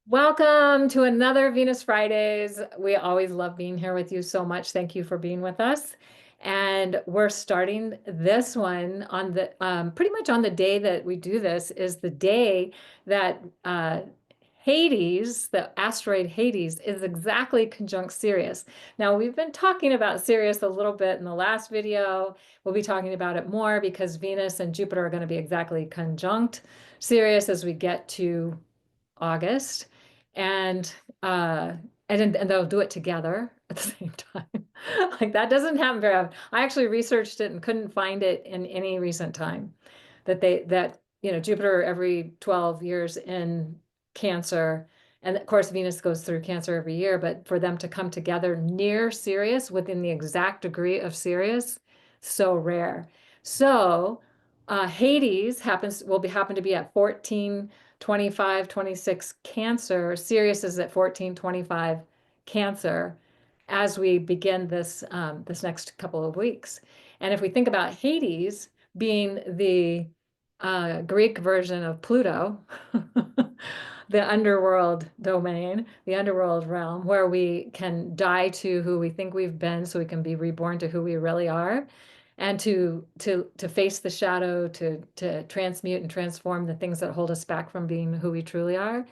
Welcome to another Venus Fridays. We always love being here with you so much. Thank you for being with us. And we're starting this one on the pretty much on the day that we do this is the day that Hades, the asteroid Hades, is exactly conjunct Sirius. Now, we've been talking about Sirius a little bit in the last video. We'll be talking about it more because Venus and Jupiter are going to be exactly conjunct Sirius as we get to August, and uh, and they'll do it together at the same time. Like that doesn't happen very often. I actually researched it and couldn't find it in any recent time that Jupiter every 12 years in Cancer, and of course Venus goes through Cancer every year, but for them to come together near Sirius within the exact degree of Sirius, so rare. So Hades happen to be at 14 25, 26 Cancer. Sirius is at 14, 25 Cancer as we begin this next couple of weeks. And if we think about Hades being the Greek version of Pluto, the underworld domain, the underworld realm, where we can die to who we think we've been so we can be reborn to who we really are, and to face the shadow, to transmute and transform the things that hold us back from being who we truly are.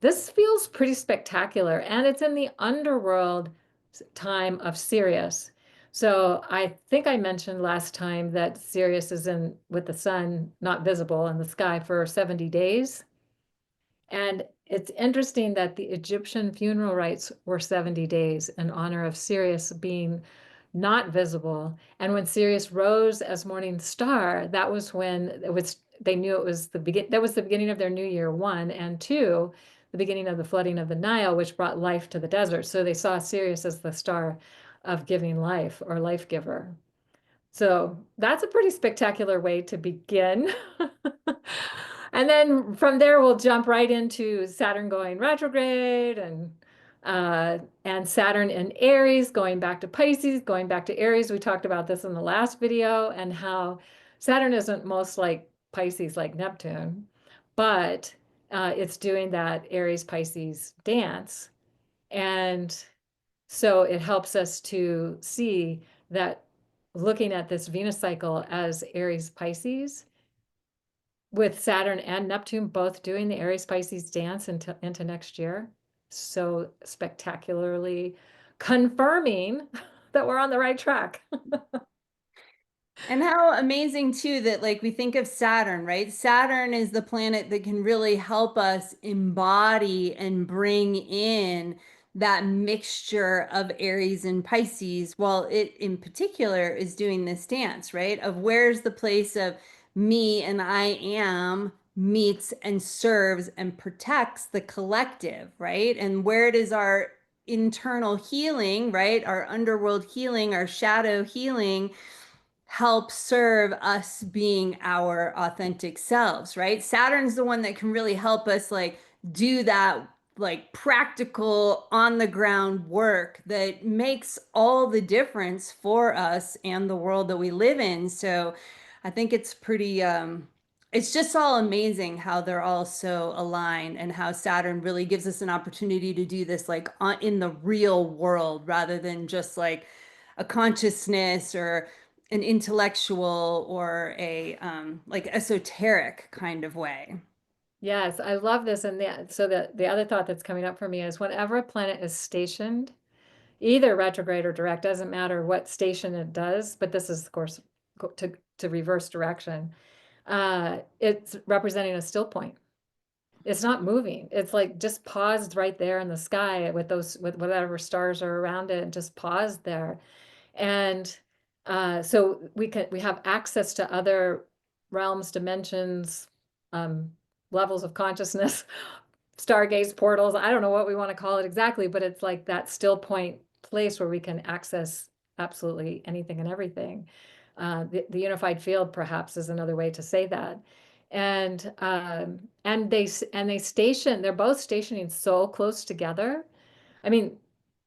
This feels pretty spectacular, and it's in the underworld time of Sirius. So I think I mentioned last time that Sirius is in with the sun not visible in the sky for 70 days. And it's interesting that the Egyptian funeral rites were 70 days in honor of Sirius being not visible. And when Sirius rose as morning star, that was when they knew it was that was the beginning of their new year, one, and two, the beginning of the flooding of the Nile, which brought life to the desert. So they saw Sirius as the star of giving life or life giver. So that's a pretty spectacular way to begin. And then from there, we'll jump right into Saturn going retrograde and Saturn in Aries going back to Pisces, going back to Aries. We talked about this in the last video and how Saturn isn't most like Pisces like Neptune, but it's doing that Aries Pisces dance. And so it helps us to see that looking at this Venus cycle as Aries Pisces, with Saturn and Neptune both doing the Aries Pisces dance into next year, so spectacularly confirming that we're on the right track. And how amazing too that like we think of Saturn, right? Saturn is the planet that can really help us embody and bring in that mixture of Aries and Pisces, while it in particular is doing this dance, right? Of where's the place of me and I am meets and serves and protects the collective, right? And where does our internal healing, right? Our underworld healing, our shadow healing help serve us being our authentic selves, right? Saturn's the one that can really help us like do that like practical on the ground work that makes all the difference for us and the world that we live in. So I think it's pretty it's just all amazing how they're all so aligned and how Saturn really gives us an opportunity to do this like in the real world rather than just like a consciousness or an intellectual or a like esoteric kind of way. Yes, I love this. And so the other thought that's coming up for me is whenever a planet is stationed, either retrograde or direct, doesn't matter what station it does, but this is, of course, to reverse direction. It's representing a still point. It's not moving. It's like just paused right there in the sky with whatever stars are around it, and just paused there. And so we have access to other realms, dimensions, um, levels of consciousness, stargates, portals. I don't know what we want to call it exactly, but it's like that still point place where we can access absolutely anything and everything. The unified field, perhaps, is another way to say that. They're both stationing so close together. I mean,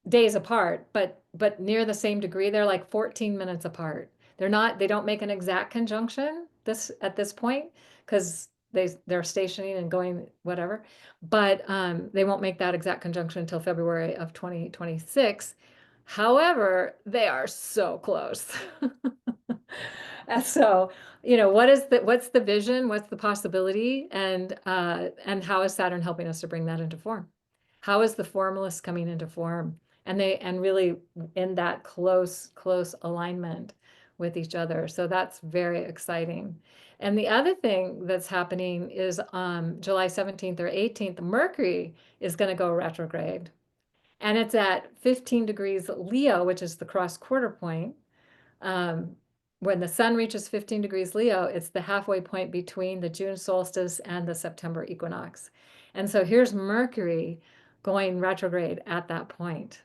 days apart, but near the same degree. They're like 14 minutes apart. They don't make an exact conjunction at this point because they're stationing and going whatever, but they won't make that exact conjunction until February of 2026. However, they are so close. And so, what's the vision? What's the possibility? And how is Saturn helping us to bring that into form? How is the formless coming into form? And really in that close alignment with each other. So that's very exciting. And the other thing that's happening is July 17th or 18th, Mercury is going to go retrograde. And it's at 15 degrees Leo, which is the cross quarter point. Um, when the sun reaches 15 degrees Leo, it's the halfway point between the June solstice and the September equinox. And so here's Mercury going retrograde at that point.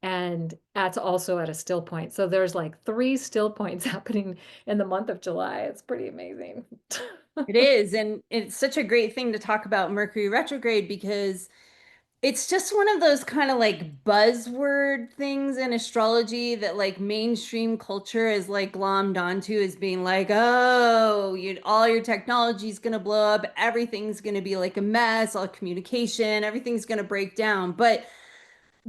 And that's also at a still point. So there's like three still points happening in the month of July. It's pretty amazing. It is. And it's such a great thing to talk about Mercury retrograde because it's just one of those kind of like buzzword things in astrology that like mainstream culture is like glommed onto as being like, oh, all your technology is going to blow up. Everything's going to be like a mess, all communication, everything's going to break down. But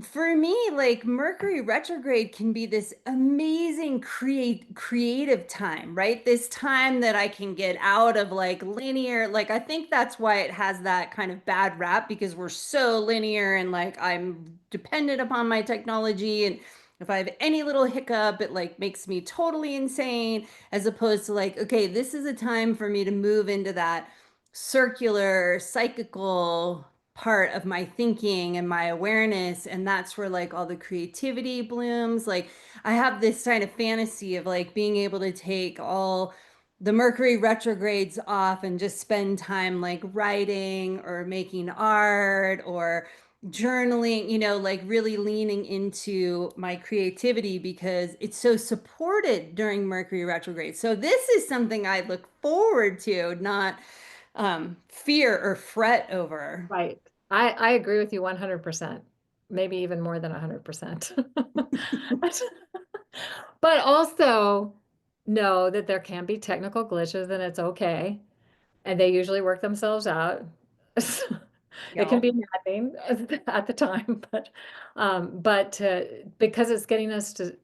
for me, like Mercury retrograde can be this amazing creative time, right? This time that I can get out of like linear, like I think that's why it has that kind of bad rap because we're so linear and like I'm dependent upon my technology and if I have any little hiccup, it like makes me totally insane as opposed to like, okay, this is a time for me to move into that circular, psychical part of my thinking and my awareness. And that's where like all the creativity blooms. Like I have this kind of fantasy of like being able to take all the Mercury retrogrades off and just spend time like writing or making art or journaling, like really leaning into my creativity because it's so supported during Mercury retrograde. So this is something I look forward to, not fear or fret over. Right. I agree with you 100%, maybe even more than 100%. But also know that there can be technical glitches and it's okay. And they usually work themselves out. It can Yep. be maddening at the time, but because it's getting us to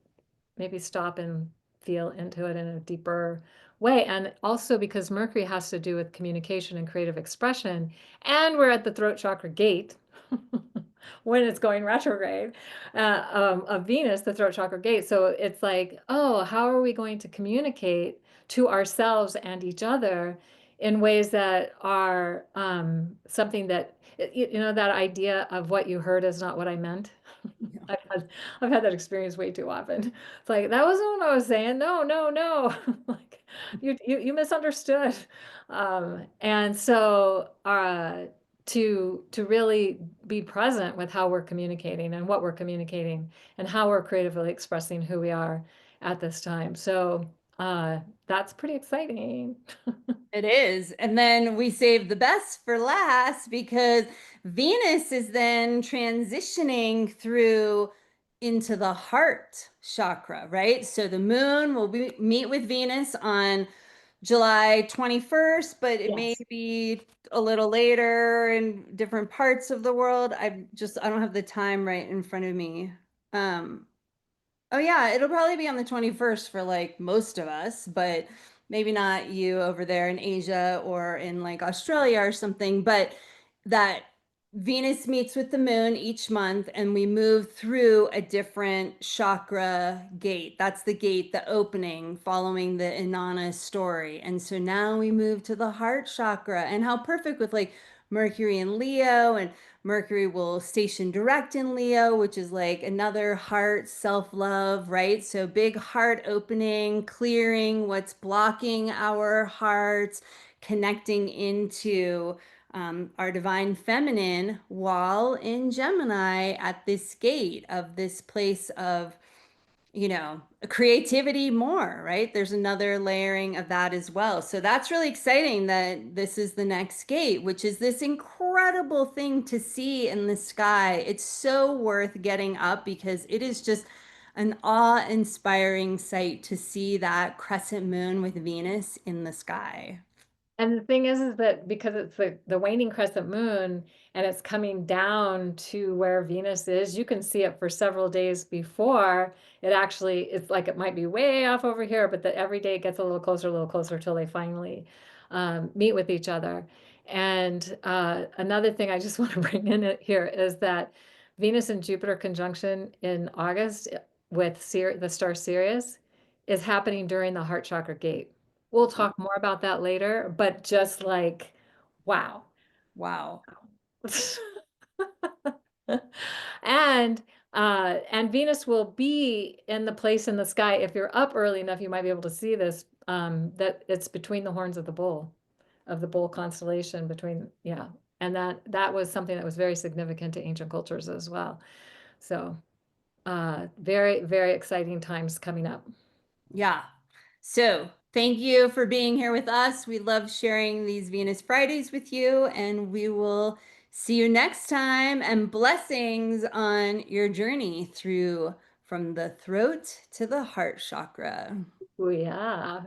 maybe stop and feel into it in a deeper way. And also because Mercury has to do with communication and creative expression, and we're at the throat chakra gate when it's going retrograde of Venus, the throat chakra gate. So it's like, oh, how are we going to communicate to ourselves and each other in ways that are something that, that idea of what you heard is not what I meant. Yeah. I've had that experience way too often. It's like, that wasn't what I was saying. No, no, no. Like you misunderstood. And so to really be present with how we're communicating and what we're communicating and how we're creatively expressing who we are at this time. So that's pretty exciting. It is. And then we save the best for last because Venus is then transitioning through into the heart chakra, right? So the moon will meet with Venus on July 21st, but it may Yes. be a little later in different parts of the world. I don't have the time right in front of me. Um, Oh yeah, it'll probably be on the 21st for like most of us, but maybe not you over there in Asia or in like Australia or something. But that Venus meets with the moon each month and we move through a different chakra gate. That's the gate, the opening following the Inanna story. And so now we move to the heart chakra and how perfect with like Mercury and Leo and Mercury will station direct in Leo, which is like another heart self-love, right? So big heart opening, clearing what's blocking our hearts, connecting into our divine feminine while in Gemini at this gate of this place of creativity more, right? There's another layering of that as well. So that's really exciting that this is the next gate, which is this incredible thing to see in the sky. It's so worth getting up because it is just an awe-inspiring sight to see that crescent moon with Venus in the sky. And the thing is that because it's the waning crescent moon and it's coming down to where Venus is, you can see it for several days before it actually, it's like it might be way off over here, but that every day it gets a little closer till they finally meet with each other. And another thing I just want to bring in here is that Venus and Jupiter conjunction in August with the star Sirius is happening during the Heart Chakra Gate. We'll talk more about that later, but just like, wow. Wow. And and Venus will be in the place in the sky. If you're up early enough, you might be able to see this, that it's between the horns of the bull constellation between, yeah. And that was something that was very significant to ancient cultures as well. So very, very exciting times coming up. Yeah. So thank you for being here with us. We love sharing these Venus Fridays with you, and we will see you next time. And blessings on your journey through from the throat to the heart chakra. Oh, yeah.